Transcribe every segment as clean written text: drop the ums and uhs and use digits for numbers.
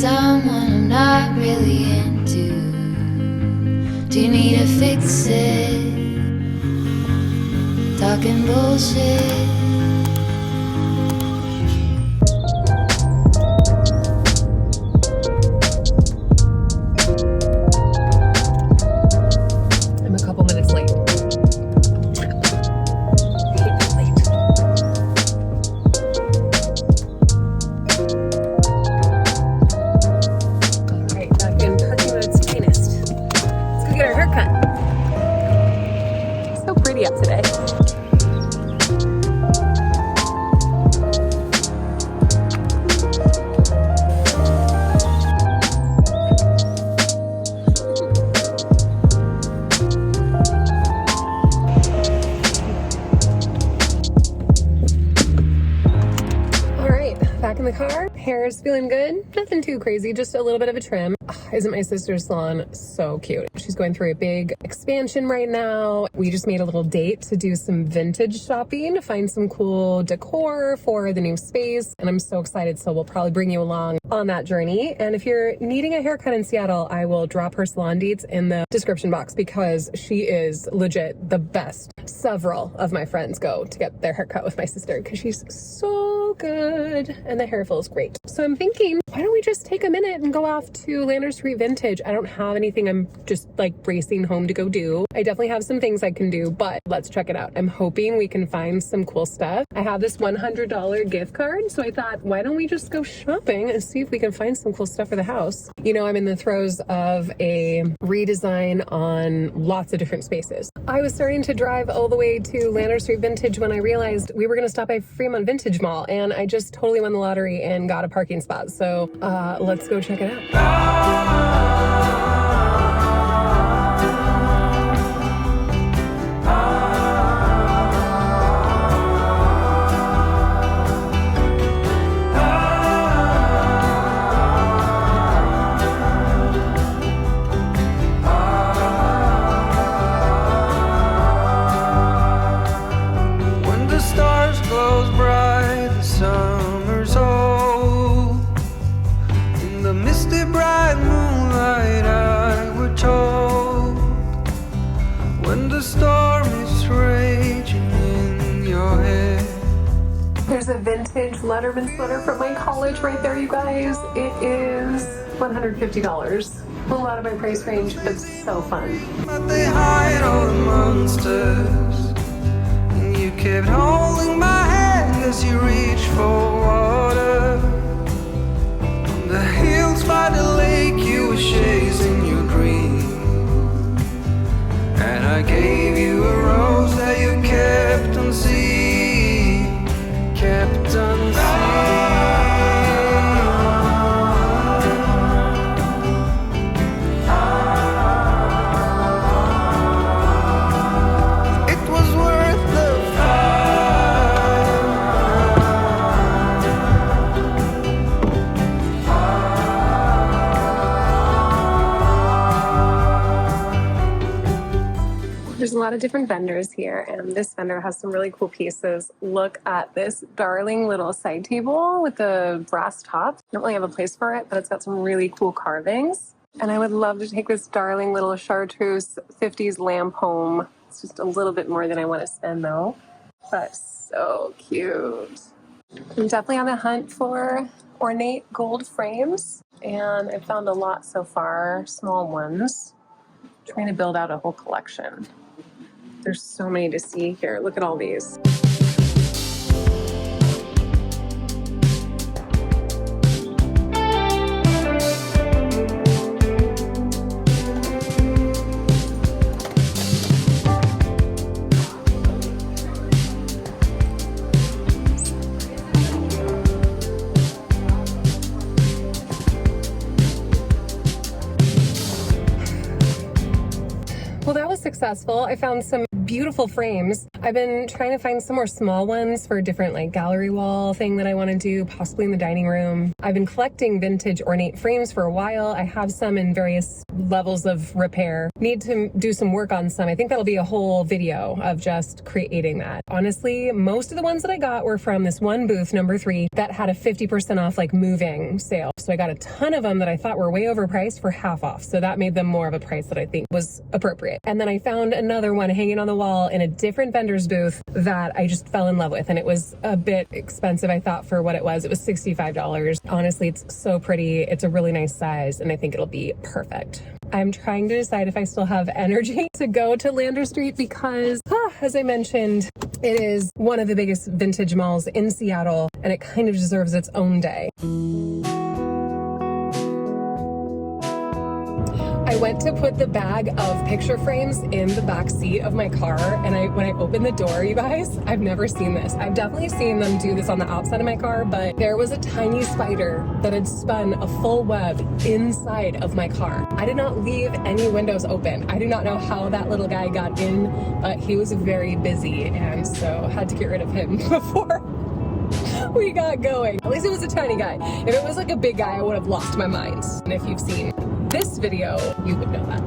someone I'm not really into? Do you need to fix it? Talking bullshit. I'm a couple minutes late. Up today. All right, back in the car. Hair is feeling good. Nothing too crazy, just a little bit of a trim. Isn't my sister's salon so cute? She's going through a big expansion right now. We just made a little date to do some vintage shopping, to find some cool decor for the new space. And I'm so excited. So we'll probably bring you along on that journey. And if you're needing a haircut in Seattle, I will drop her salon deets in the description box because she is legit the best. Several of my friends go to get their haircut with my sister because she's so good and the hair feels great. So I'm thinking, why don't we just take a minute and go off to Lander Street Vintage? I don't have anything I'm just like racing home to go do. I definitely have some things I can do, but let's check it out. I'm hoping we can find some cool stuff. I have this $100 gift card, so I thought, why don't we just go shopping and see if we can find some cool stuff for the house? You know, I'm in the throes of a redesign on lots of different spaces. I was starting to drive all the way to Lander Street Vintage when I realized we were going to stop by Fremont Vintage Mall, and I just totally won the lottery and got a parking spot. So let's go check it out. There's a vintage Letterman sweater from my college right there, you guys. It is $150. A lot of my price range, but so fun. But they hide all the monsters, and you kept holding my hand as you reached for water. On the hills by the lake, you were chasing your dream, and I gave you a rose that you kept on seeing, kept on seeing. There's a lot of different vendors here, and this vendor has some really cool pieces. Look at this darling little side table with the brass top. I don't really have a place for it, but it's got some really cool carvings. And I would love to take this darling little chartreuse 50s lamp home. It's just a little bit more than I want to spend though, but so cute. I'm definitely on the hunt for ornate gold frames, and I've found a lot so far, small ones. I'm trying to build out a whole collection. There's so many to see here. Look at all these. Well, that was successful. I found some beautiful frames. I've been trying to find some more small ones for a different like gallery wall thing that I want to do, possibly in the dining room. I've been collecting vintage ornate frames for a while. I have some in various levels of repair. Need to do some work on some. I think that'll be a whole video of just creating that. Honestly, most of the ones that I got were from this one booth, number 3, that had a 50% off like moving sale. So I got a ton of them that I thought were way overpriced for half off. So that made them more of a price that I think was appropriate. And then I found another one hanging on the wall in a different vendor's booth that I just fell in love with. And it was a bit expensive, I thought, for what it was. It was $65. Honestly, it's so pretty. It's a really nice size, and I think it'll be perfect. I'm trying to decide if I still have energy to go to Lander Street because, as I mentioned, it is one of the biggest vintage malls in Seattle, and it kind of deserves its own day. I went to put the bag of picture frames in the back seat of my car, and when I opened the door, you guys, I've never seen this. I've definitely seen them do this on the outside of my car, but there was a tiny spider that had spun a full web inside of my car. I did not leave any windows open. I do not know how that little guy got in, but he was very busy, and so had to get rid of him before we got going. At least it was a tiny guy. If it was like a big guy, I would have lost my mind. And if you've seen this video, you would know that.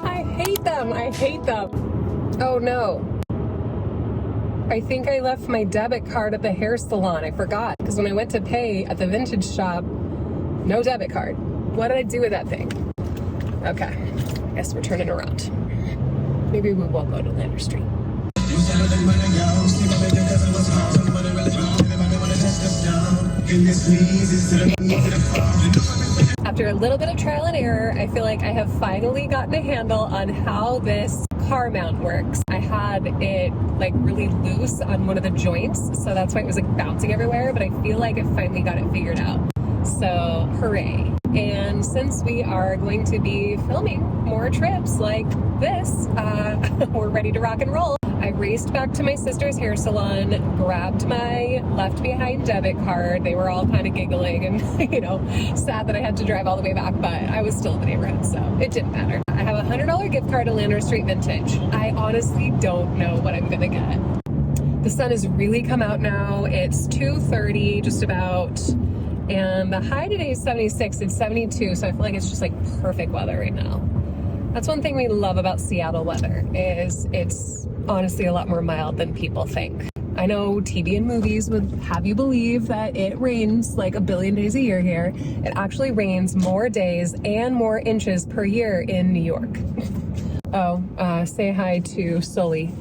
I hate them. I hate them. Oh no. I think I left my debit card at the hair salon. I forgot. Because when I went to pay at the vintage shop, no debit card. What did I do with that thing? Okay. I guess we're turning around. Maybe we won't go to Lander Street. After a little bit of trial and error, I feel like I have finally gotten a handle on how this car mount works. I had it like really loose on one of the joints, so that's why it was like bouncing everywhere, but I feel like I finally got it figured out. So hooray. And since we are going to be filming more trips like this, we're ready to rock and roll. I raced back to my sister's hair salon, grabbed my left behind debit card. They were all kind of giggling and, you know, sad that I had to drive all the way back, but I was still in the neighborhood, so it didn't matter. I have a $100 gift card to Lander Street Vintage. I honestly don't know what I'm gonna get. The sun has really come out now. It's 2:30 just about, and the high today is 76, it's 72, so I feel like it's just like perfect weather right now. That's one thing we love about Seattle weather, is it's honestly a lot more mild than people think. I know TV and movies would have you believe that it rains like a billion days a year here. It actually rains more days and more inches per year in New York. Say hi to Sully.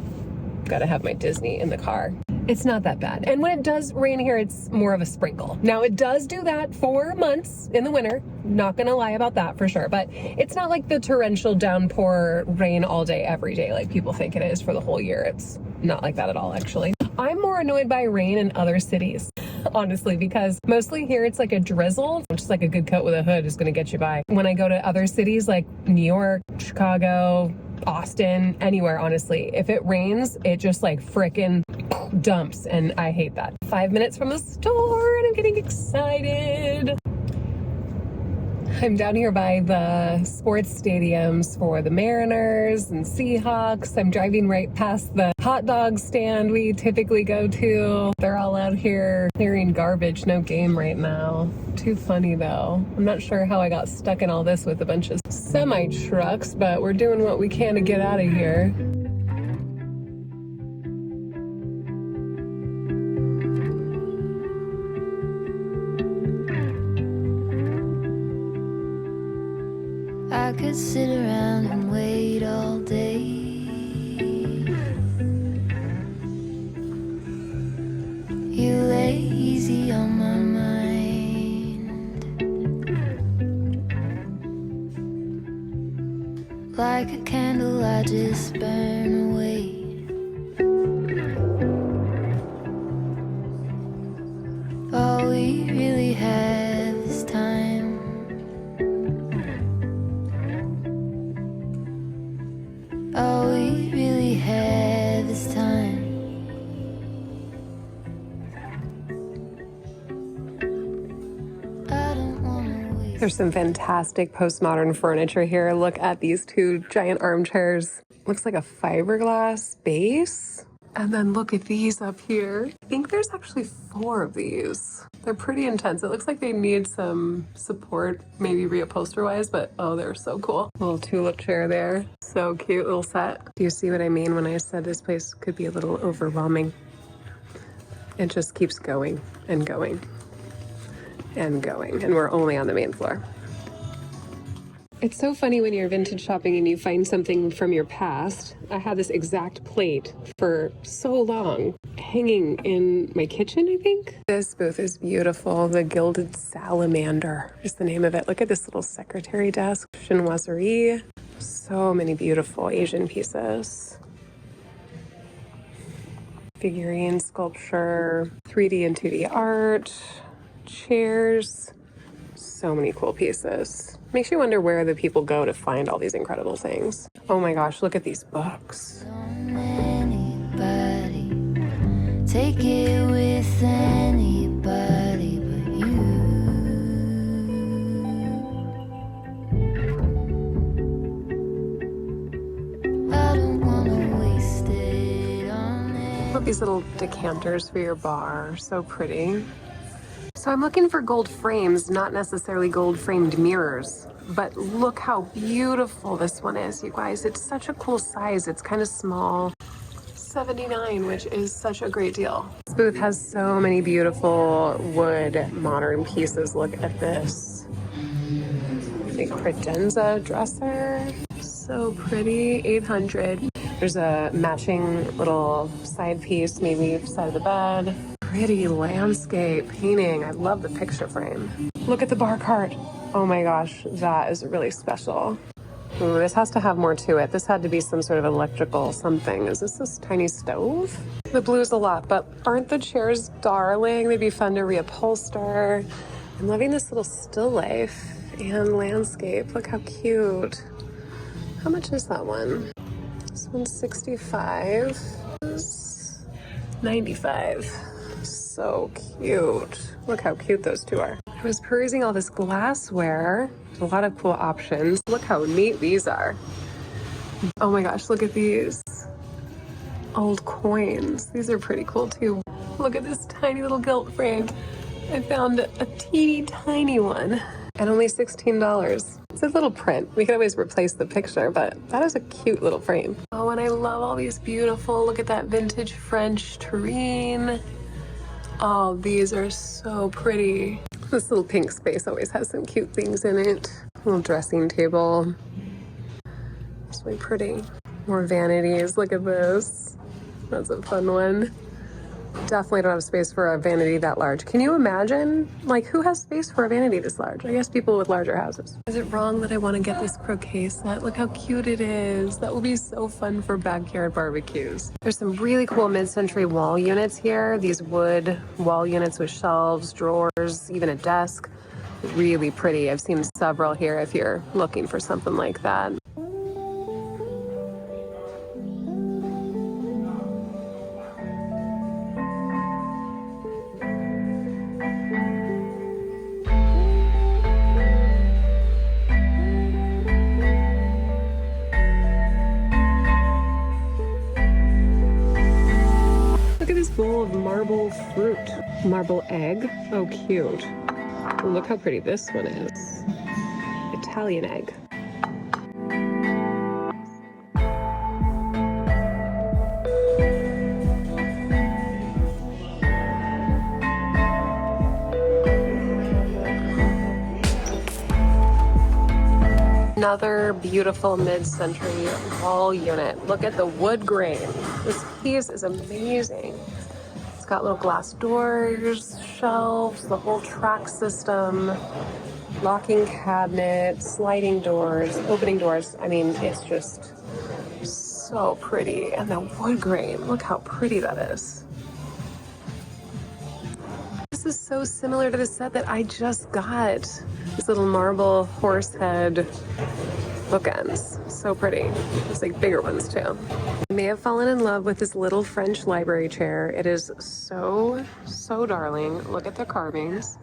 Gotta have my Disney in the car. It's not that bad. And when it does rain here, it's more of a sprinkle. Now it does do that for months in the winter. Not gonna lie about that for sure, but it's not like the torrential downpour rain all day, every day like people think it is for the whole year. It's not like that at all, actually. I'm more annoyed by rain in other cities, honestly, because mostly here it's like a drizzle, which is like a good coat with a hood is gonna get you by. When I go to other cities like New York, Chicago, Austin, anywhere, honestly, if it rains, it just like frickin' dumps, and I hate that. 5 minutes from the store and I'm getting excited. I'm down here by the sports stadiums for the Mariners and Seahawks. I'm driving right past the hot dog stand we typically go to. They're all out here clearing garbage, no game right now. Too funny though. I'm not sure how I got stuck in all this with a bunch of semi-trucks, but we're doing what we can to get out of here. I could sit around and wait all day. You lay easy on my mind, like a candle I just burn away. All we really have is time. All we really have is time. I don't wanna waste. There's some fantastic postmodern furniture here. Look at these two giant armchairs. Looks like a fiberglass base. And then look at these up here. I think there's actually 4 of these. They're pretty intense. It looks like they need some support, maybe reupholster wise, but oh, they're so cool. Little tulip chair there. So cute little set. Do you see what I mean when I said this place could be a little overwhelming? It just keeps going and going and going. And we're only on the main floor. It's so funny when you're vintage shopping and you find something from your past. I had this exact plate for so long hanging in my kitchen, I think. This booth is beautiful. The Gilded Salamander is the name of it. Look at this little secretary desk. Chinoiserie. So many beautiful Asian pieces. Figurine sculpture, 3D and 2D art, chairs. So many cool pieces. Makes you wonder where the people go to find all these incredible things. Oh my gosh, look at these books. Don't anybody take it with anybody but you. I don't wanna waste it on it. Look at these little decanters for your bar. So pretty. So I'm looking for gold frames, not necessarily gold framed mirrors, but look how beautiful this one is, you guys. It's such a cool size. It's kind of small. $79, which is such a great deal. This booth has so many beautiful wood modern pieces. Look at this. Big credenza dresser. So pretty. $800. There's a matching little side piece, maybe side of the bed. Pretty landscape painting. I love the picture frame. Look at the bar cart. Oh my gosh, that is really special. Ooh, this has to have more to it. This had to be some sort of electrical something. Is this tiny stove? The blue's a lot, but aren't the chairs darling? They'd be fun to reupholster. I'm loving this little still life and landscape. Look how cute. How much is that one? This one's $65. This is $95. So cute. Look how cute those two are. I was perusing all this glassware. A lot of cool options. Look how neat these are. Oh my gosh, look at these. Old coins. These are pretty cool too. Look at this tiny little gilt frame. I found a teeny tiny one at only $16. It's a little print. We could always replace the picture, but that is a cute little frame. Oh, and I love all these beautiful, look at that vintage French tureen. Oh, these are so pretty. This little pink space always has some cute things in it. Little dressing table. It's really pretty. More vanities. Look at this. That's a fun one. Definitely don't have space for a vanity that large. Can you imagine? Like, who has space for a vanity this large? I guess people with larger houses. Is it wrong that I want to get this croquet set? Look how cute it is. That will be so fun for backyard barbecues. There's some really cool mid-century wall units here. These wood wall units with shelves, drawers, even a desk. Really pretty. I've seen several here if you're looking for something like that. Bowl of marble fruit. Marble egg. Oh, cute. Look how pretty this one is. Italian egg. Another beautiful mid-century wall unit. Look at the wood grain. This piece is amazing. It's got little glass doors, shelves, the whole track system, locking cabinets, sliding doors, opening doors. I mean, it's just so pretty. And the wood grain, look how pretty that is. This is so similar to the set that I just got. This little marble horse head bookends. So pretty. There's like bigger ones too. I may have fallen in love with this little French library chair. It is so darling. Look at the carvings.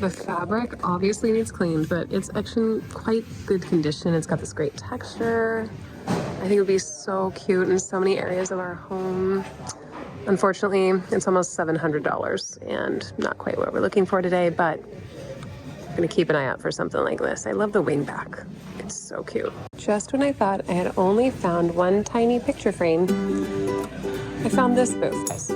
The fabric obviously needs cleaned, but it's actually quite good condition. It's got this great texture. think it would be so cute in so many areas of our home. Unfortunately, it's almost $700 and not quite what we're looking for today, but I'm gonna keep an eye out for something like this. I love the wing back. It's so cute. Just when I thought I had only found one tiny picture frame, I found this booth, guys.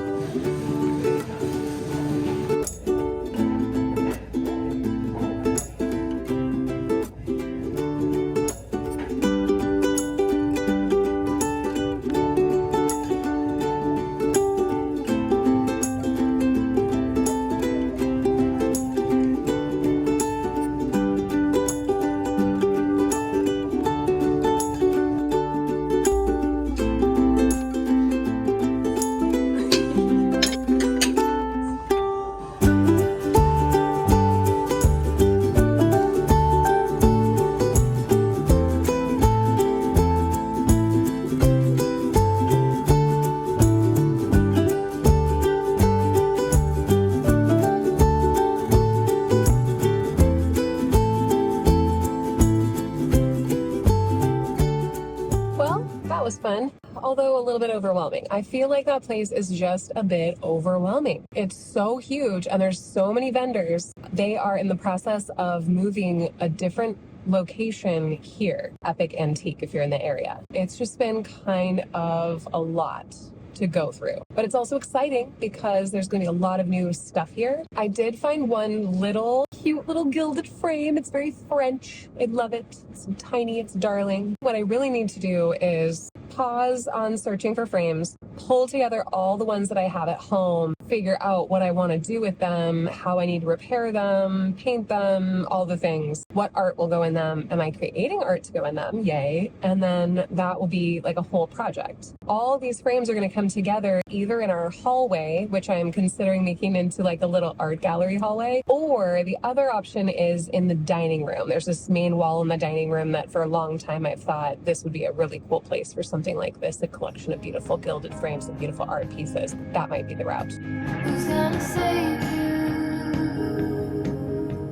Was fun, although a little bit overwhelming. I feel like that place is just a bit overwhelming. It's so huge and there's so many vendors. They are in the process of moving a different location here, Epic Antique, if you're in the area. It's just been kind of a lot to go through, but it's also exciting because there's going to be a lot of new stuff here. I did find one little cute little gilded frame. It's very French. I love it. It's tiny, it's darling. What I really need to do is pause on searching for frames, pull together all the ones that I have at home, figure out what I want to do with them, how I need to repair them, paint them, all the things. What art will go in them? Am I creating art to go in them? Yay. And then that will be like a whole project. All these frames are going to come together either in our hallway, which I am considering making into like a little art gallery hallway, or the other option is in the dining room. There's this main wall in the dining room that for a long time I've thought this would be a really cool place for something like this, a collection of beautiful gilded frames and beautiful art pieces. That might be the route. Who's gonna save you?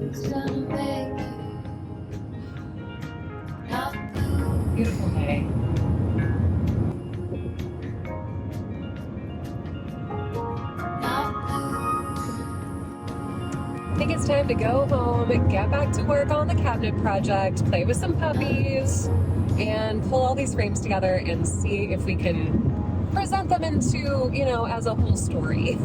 Who's gonna make you not blue? Beautiful day. Not blue. I think it's time to go home, get back to work on the cabinet project, play with some puppies, and pull all these frames together and see if we can present them into, as a whole story.